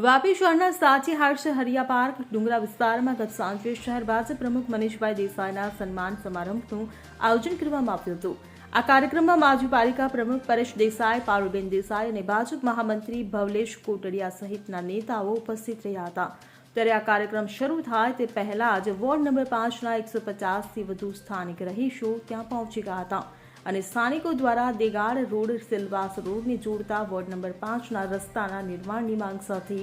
વાપી શહેરના સાચી હાટ હરિયા પાર્ક ડુંગરા વિસ્તારમાં ગત સાંજે શહેર ભાજપ પ્રમુખ મનીષભાઈ દેસાઈના સન્માન સમારંભનું આયોજન કરવામાં આવ્યું હતું। આ કાર્યક્રમમાં માજી પાલિકા પ્રમુખ પરેશ દેસાઈ, પારુલબેન દેસાઈ અને ભાજપ મહામંત્રી ભવલેશ કોટડિયા સહિતના નેતાઓ ઉપસ્થિત રહ્યા હતા। ત્યારે આ કાર્યક્રમ શરૂ થાય તે પહેલા જ વોર્ડ નંબર 5ના 150થી વધુ સ્થાનિક રહીશો ત્યાં પહોંચી ગયા હતા અને સ્થાનિકો દ્વારા દેગાડ રોડ સિલવાસ રોડને જોડતા વોર્ડ નંબર 5ના રસ્તાના નિર્માણની માંગ સાથે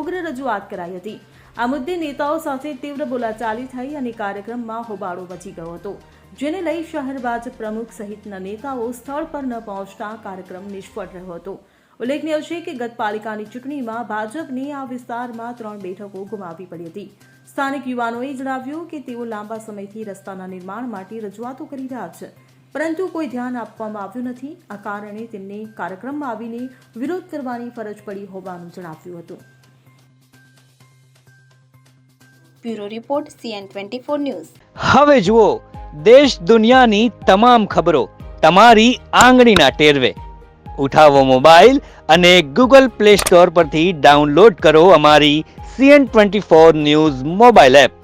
ઉગ્ર રજૂઆત કરાઈ હતી। આ મુદ્દે નેતાઓ સાથે તીવ્ર બોલાચાલી થઈ અને કાર્યક્રમમાં હોબાળો મચી ગયો હતો, જેને લઈ શહેર ભાજપ પ્રમુખ સહિતના નેતાઓ સ્થળ પર ન પહોંચતા કાર્યક્રમ નિષ્ફળ રહ્યો હતો। ઉલ્લેખનીય છે કે ગત પાલિકાની ચૂંટણીમાં ભાજપને આ વિસ્તારમાં 3 બેઠકો ગુમાવવી પડી હતી। સ્થાનિક યુવાનોએ જણાવ્યું કે તેઓ લાંબા સમયથી રસ્તાના નિર્માણ માટે રજૂઆતો કરી રહ્યા છે, પરંતુ કોઈ ધ્યાન આપવામાં આવ્યું નથી। આ કારણે તેમને કાર્યક્રમમાં આવીને વિરોધ કરવાની ફરજ પડી હોવાનું જણાવ્યું હતું। Bureau report CN24 news. હવે જુઓ દેશ દુનિયાની તમામ ખબરો તમારી આંગળીના ટેરવે। ઉઠાવો મોબાઈલ અને Google Play Store પરથી ડાઉનલોડ કરો અમારી CN24 ન્યૂઝ મોબાઈલ એપ।